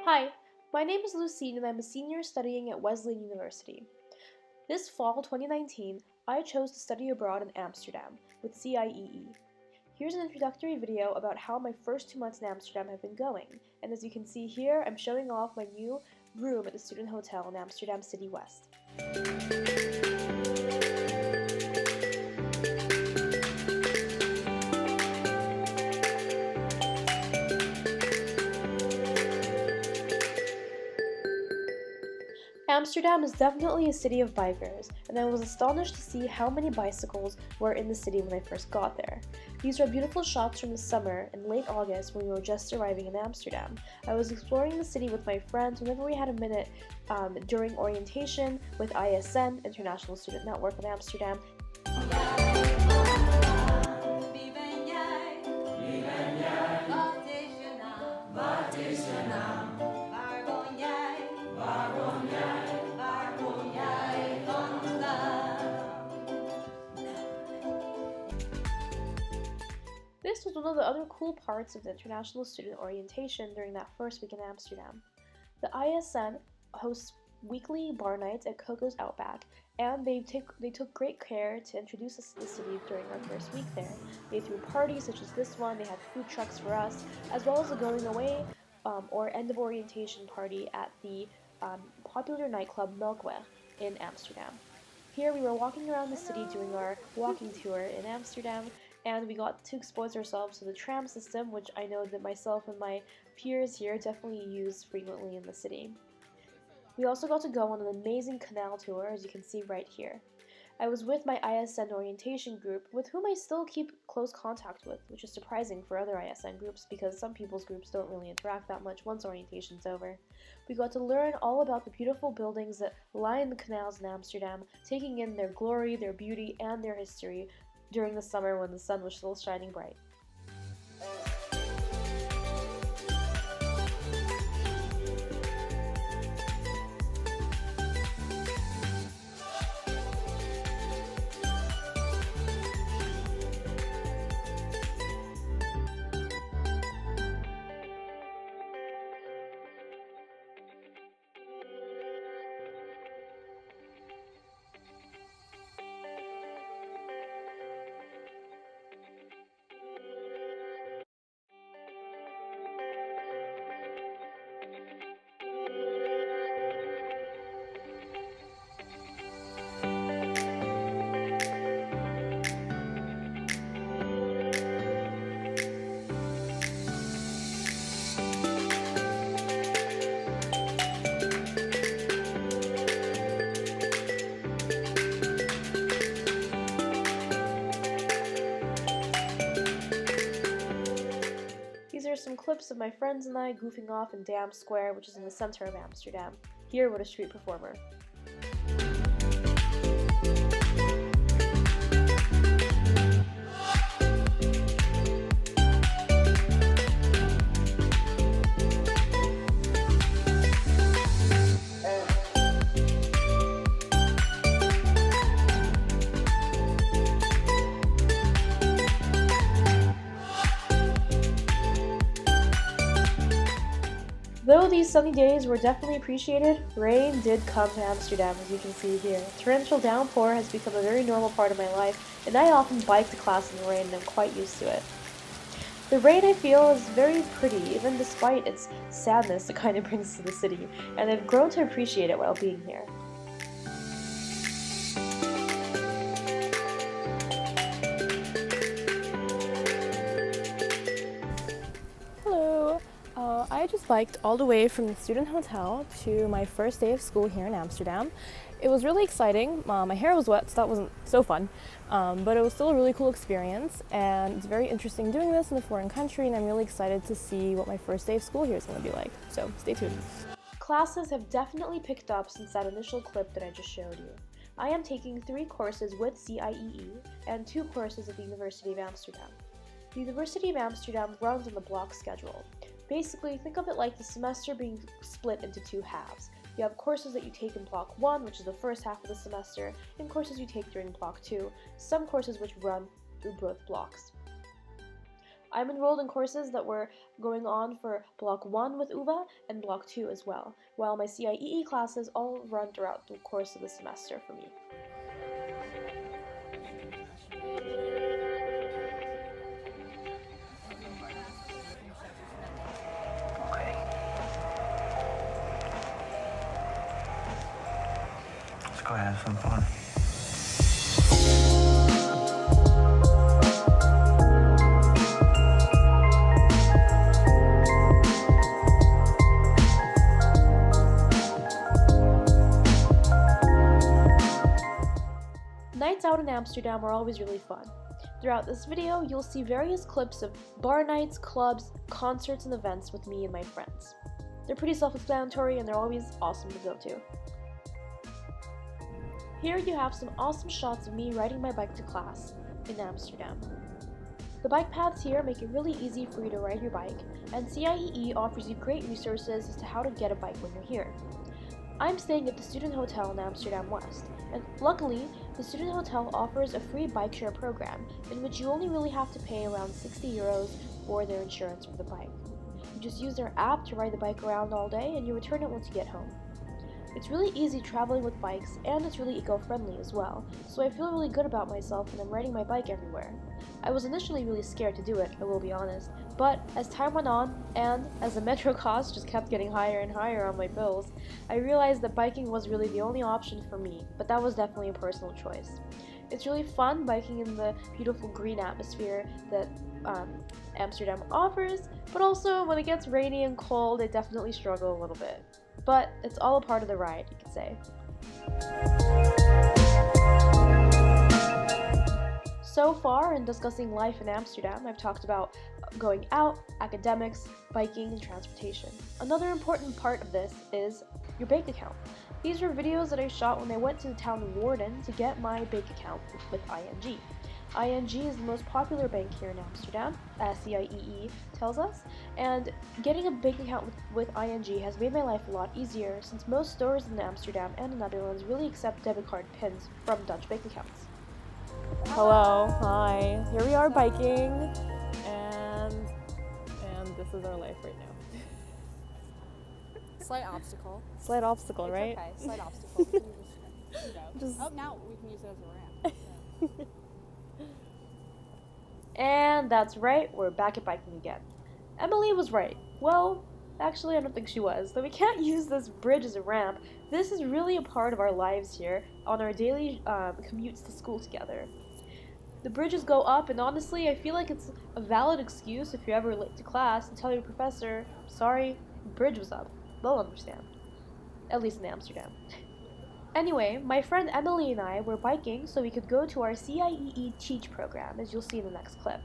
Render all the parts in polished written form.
Hi, my name is Lucine and I'm a senior studying at Wesleyan University. This fall 2019, I chose to study abroad in Amsterdam with CIEE. Here's an introductory video about how my first 2 months in Amsterdam have been going, and as you can see here, I'm showing off my new room at the student hotel in Amsterdam City West. Amsterdam is definitely a city of bikers, and I was astonished to see how many bicycles were in the city when I first got there. These are beautiful shots from the summer in late August when we were just arriving in Amsterdam. I was exploring the city with my friends whenever we had a minute during orientation with ISN, International Student Network of Amsterdam. This was one of the other cool parts of the International Student Orientation during that first week in Amsterdam. The ISN hosts weekly bar nights at Coco's Outback, and they took great care to introduce us to the city during our first week there. They threw parties such as this one, they had food trucks for us, as well as a going away or end of orientation party at the popular nightclub Melkweg in Amsterdam. Here we were walking around the city doing our walking tour in Amsterdam, and we got to expose ourselves to the tram system, which I know that myself and my peers here definitely use frequently in the city. We also got to go on an amazing canal tour, as you can see right here. I was with my ISN orientation group, with whom I still keep close contact with, which is surprising for other ISN groups because some people's groups don't really interact that much once orientation's over. We got to learn all about the beautiful buildings that line the canals in Amsterdam, taking in their glory, their beauty, and their history during the summer when the sun was still shining bright. These are some clips of my friends and I goofing off in Dam Square, which is in the center of Amsterdam. Here, what a street performer. Though these sunny days were definitely appreciated, rain did come to Amsterdam, as you can see here. Torrential downpour has become a very normal part of my life, and I often bike to class in the rain and I'm quite used to it. The rain, I feel, is very pretty, even despite its sadness it kind of brings to the city, and I've grown to appreciate it while being here. I just biked all the way from the student hotel to my first day of school here in Amsterdam. It was really exciting. My hair was wet, so that wasn't so fun, but it was still a really cool experience, and it's very interesting doing this in a foreign country, and I'm really excited to see what my first day of school here is going to be like, so stay tuned. Classes have definitely picked up since that initial clip that I just showed you. I am taking 3 courses with CIEE and 2 courses at the University of Amsterdam. The University of Amsterdam runs on the block schedule. Basically, think of it like the semester being split into 2 halves. You have courses that you take in block 1, which is the first half of the semester, and courses you take during block 2, some courses which run through both blocks. I'm enrolled in courses that were going on for Block 1 with UVA and Block 2 as well, while my CIEE classes all run throughout the course of the semester for me. Let's go have some fun. Nights out in Amsterdam are always really fun. Throughout this video, you'll see various clips of bar nights, clubs, concerts, and events with me and my friends. They're pretty self-explanatory and they're always awesome to go to. Here you have some awesome shots of me riding my bike to class in Amsterdam. The bike paths here make it really easy for you to ride your bike, and CIEE offers you great resources as to how to get a bike when you're here. I'm staying at the Student Hotel in Amsterdam West, and luckily, the Student Hotel offers a free bike share program in which you only really have to pay around 60 euros for their insurance for the bike. You just use their app to ride the bike around all day and you return it once you get home. It's really easy traveling with bikes and it's really eco-friendly as well, so I feel really good about myself when I'm riding my bike everywhere. I was initially really scared to do it, I will be honest, but as time went on and as the metro costs just kept getting higher and higher on my bills, I realized that biking was really the only option for me, but that was definitely a personal choice. It's really fun biking in the beautiful green atmosphere that Amsterdam offers, but also when it gets rainy and cold, I definitely struggle a little bit. But it's all a part of the ride, you could say. So far, in discussing life in Amsterdam, I've talked about going out, academics, biking, and transportation. Another important part of this is your bank account. These are videos that I shot when I went to the town warden to get my bank account with ING. ING is the most popular bank here in Amsterdam, as CIEE tells us, and getting a bank account with ING has made my life a lot easier since most stores in Amsterdam and the Netherlands really accept debit card pins from Dutch bank accounts. Hello, hi. Here we are biking, and this is our life right now. Slight obstacle. Slight obstacle, It's right? okay, slight obstacle. We can just, oh, now we can use it as a ramp. And that's right, we're back at biking again. Emily was right. Well, actually I don't think she was. Though we can't use this bridge as a ramp, this is really a part of our lives here on our daily commutes to school together. The bridges go up, and honestly, I feel like it's a valid excuse if you're ever late to class to tell your professor, sorry, the bridge was up. They'll understand. At least in Amsterdam. Anyway, my friend Emily and I were biking so we could go to our CIEE Teach program, as you'll see in the next clip.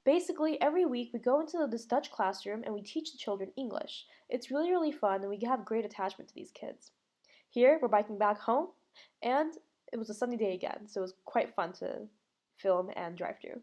Basically, every week we go into this Dutch classroom and we teach the children English. It's really fun and we have great attachment to these kids. Here, we're biking back home, and it was a sunny day again, so it was quite fun to film and drive through.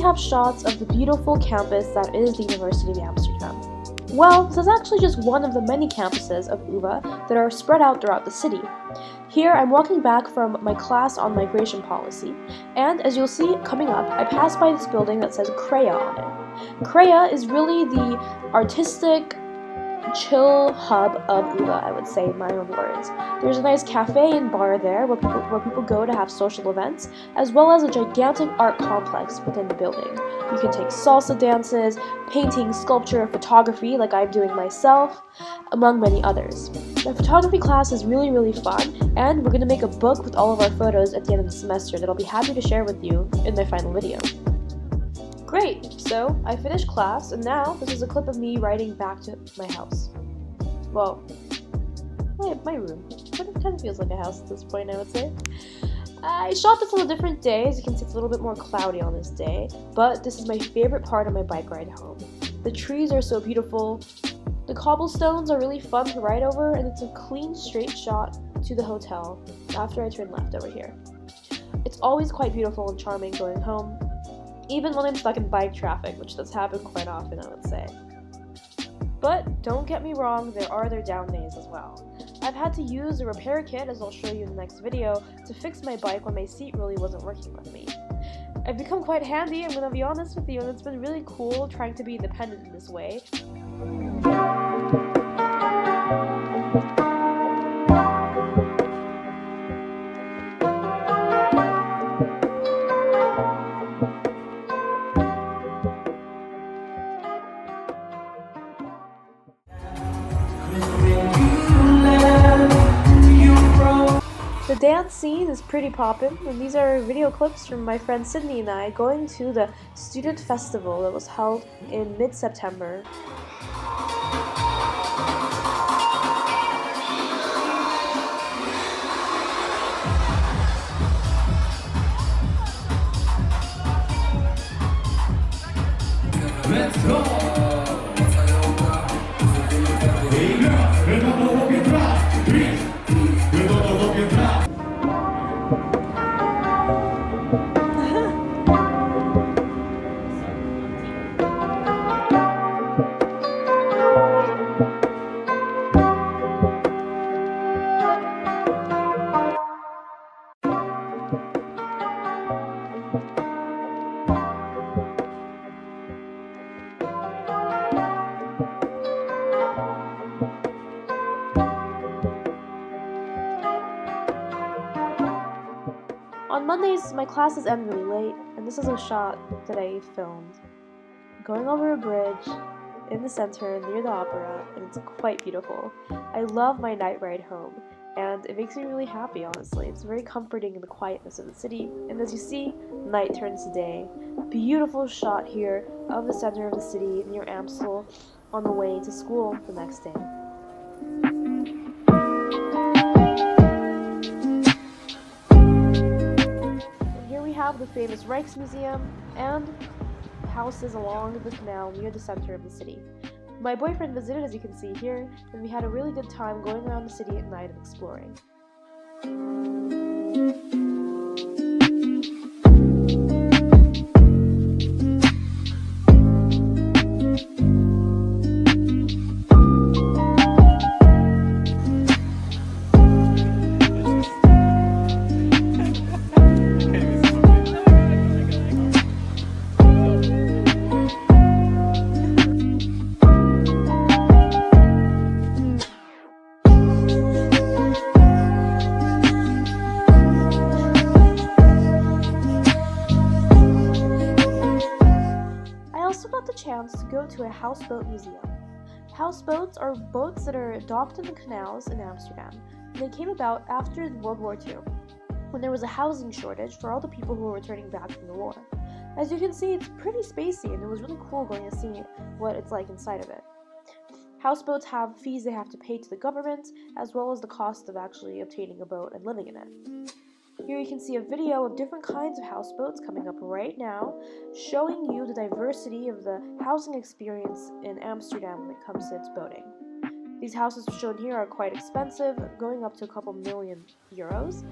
Have shots of the beautiful campus that is the University of Amsterdam. Well, this is actually just one of the many campuses of UvA that are spread out throughout the city. Here, I'm walking back from my class on migration policy, and as you'll see coming up, I pass by this building that says CREA on it. CREA is really the artistic, chill hub of UVA, I would say in my own words. There's a nice cafe and bar there where people go to have social events, as well as a gigantic art complex within the building. You can take salsa dances, painting, sculpture, photography like I'm doing myself, among many others. The photography class is really fun, and we're going to make a book with all of our photos at the end of the semester that I'll be happy to share with you in my final video. Great, so I finished class, and now this is a clip of me riding back to my house. Well, my room, but it kind of feels like a house at this point, I would say. I shot this on a different day. As you can see, it's a little bit more cloudy on this day, but this is my favorite part of my bike ride home. The trees are so beautiful, the cobblestones are really fun to ride over, and it's a clean, straight shot to the hotel after I turn left over here. It's always quite beautiful and charming going home, even when I'm stuck in bike traffic, which does happen quite often, I would say. But don't get me wrong, there are their down days as well. I've had to use a repair kit, as I'll show you in the next video, to fix my bike when my seat really wasn't working with me. I've become quite handy, I'm going to be honest with you, and it's been really cool trying to be independent in this way. The dance scene is pretty poppin', and these are video clips from my friend Sydney and I going to the student festival that was held in mid-September. Let's go! On Mondays, my classes end really late, and this is a shot that I filmed. Going over a bridge in the center near the opera, and it's quite beautiful. I love my night ride home, and it makes me really happy, honestly. It's very comforting in the quietness of the city, and as you see, night turns to day. Beautiful shot here of the center of the city near Amstel on the way to school the next day. Have the famous Rijksmuseum and houses along the canal near the center of the city. My boyfriend visited, as you can see here, and we had a really good time going around the city at night and exploring. Chance to go to a houseboat museum. Houseboats are boats that are docked in the canals in Amsterdam, and they came about after World War II, when there was a housing shortage for all the people who were returning back from the war. As you can see, it's pretty spacey, and it was really cool going to see what it's like inside of it. Houseboats have fees they have to pay to the government, as well as the cost of actually obtaining a boat and living in it. Here you can see a video of different kinds of houseboats coming up right now, showing you the diversity of the housing experience in Amsterdam when it comes to its boating. These houses shown here are quite expensive, going up to a couple million euros,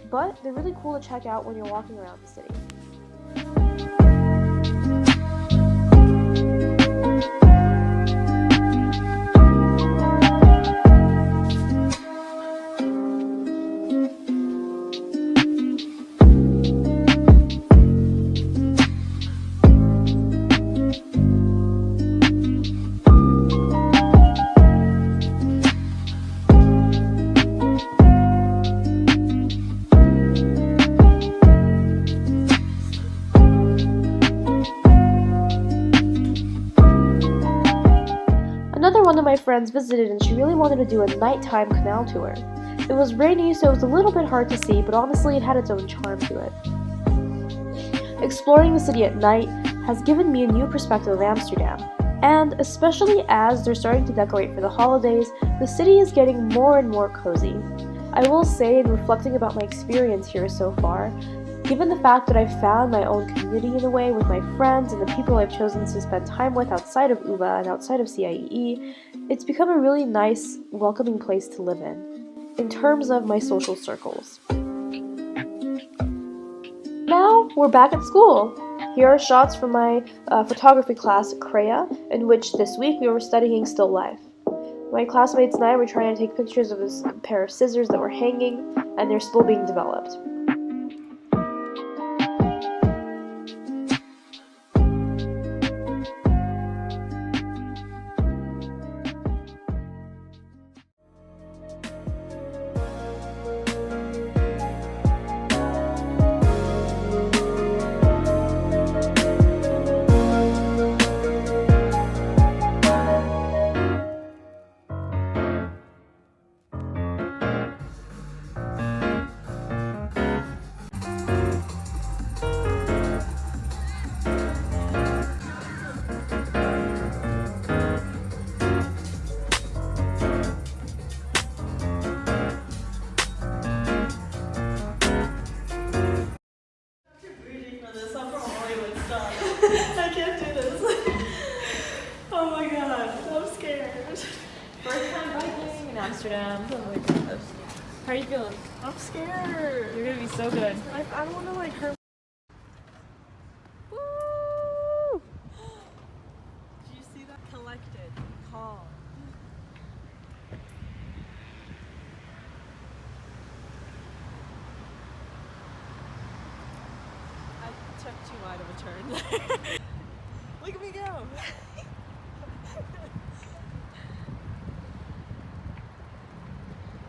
but they're really cool to check out when you're walking around the city. one of my friends visited and she really wanted to do a nighttime canal tour. It was rainy, so it was a little bit hard to see, but honestly it had its own charm to it. Exploring the city at night has given me a new perspective of Amsterdam, and especially as they're starting to decorate for the holidays, the city is getting more and more cozy. I will say, in reflecting about my experience here so far, given the fact that I've found my own community in a way with my friends and the people I've chosen to spend time with outside of UVA and outside of CIEE, it's become a really nice, welcoming place to live in terms of my social circles. Now, we're back at school. Here are shots from my photography class at CREA, in which this week we were studying still life. My classmates and I were trying to take pictures of this pair of scissors that were hanging, and they're still being developed. I can't do this. Oh my god, I'm scared. First time biking in Amsterdam. Oh my gosh. How are you feeling? I'm scared. You're gonna be so good. I don't want to like hurt. Woo! Did you see that? Collected, calm. I took too wide of a turn. Look at me go.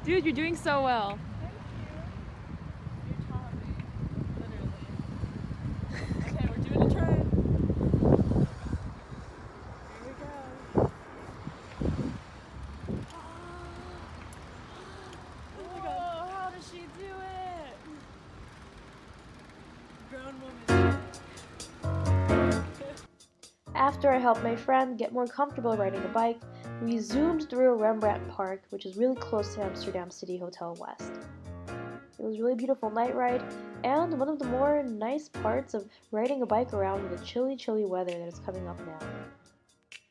Dude, you're doing so well. Thank you. You taught me. Literally. Okay, we're doing a turn. Here we go. Oh my god. How does she do it? Grown woman. After I helped my friend get more comfortable riding a bike, we zoomed through Rembrandt Park, which is really close to Amsterdam City Hotel West. It was a really beautiful night ride, and one of the more nice parts of riding a bike around in the chilly, chilly weather that is coming up now.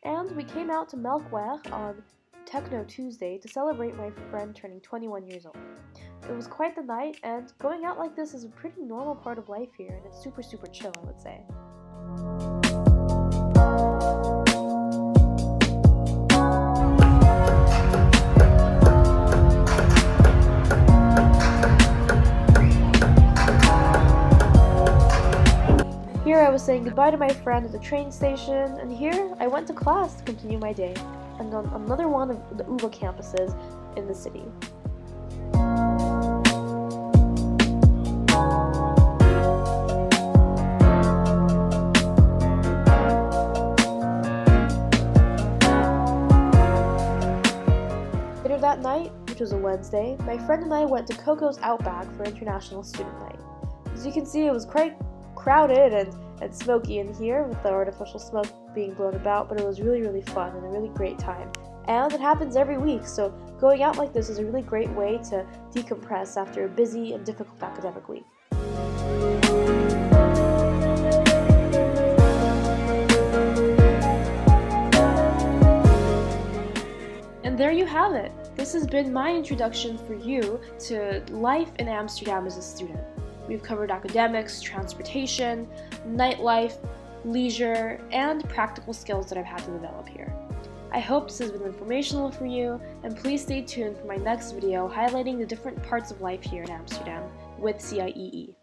And we came out to Melkweg on Techno Tuesday to celebrate my friend turning 21 years old. It was quite the night, and going out like this is a pretty normal part of life here, and it's super, super chill, I would say. Here I was saying goodbye to my friend at the train station, and here I went to class to continue my day, and on another one of the UVA campuses in the city. Later that night, which was a Wednesday, my friend and I went to Coco's Outback for International Student Night. As you can see, it was quite crowded and smoky in here with the artificial smoke being blown about, but it was really, really fun and a really great time. And it happens every week, so going out like this is a really great way to decompress after a busy and difficult academic week. And there you have it. This has been my introduction for you to life in Amsterdam as a student. We've covered academics, transportation, nightlife, leisure, and practical skills that I've had to develop here. I hope this has been informational for you, and please stay tuned for my next video highlighting the different parts of life here in Amsterdam with CIEE.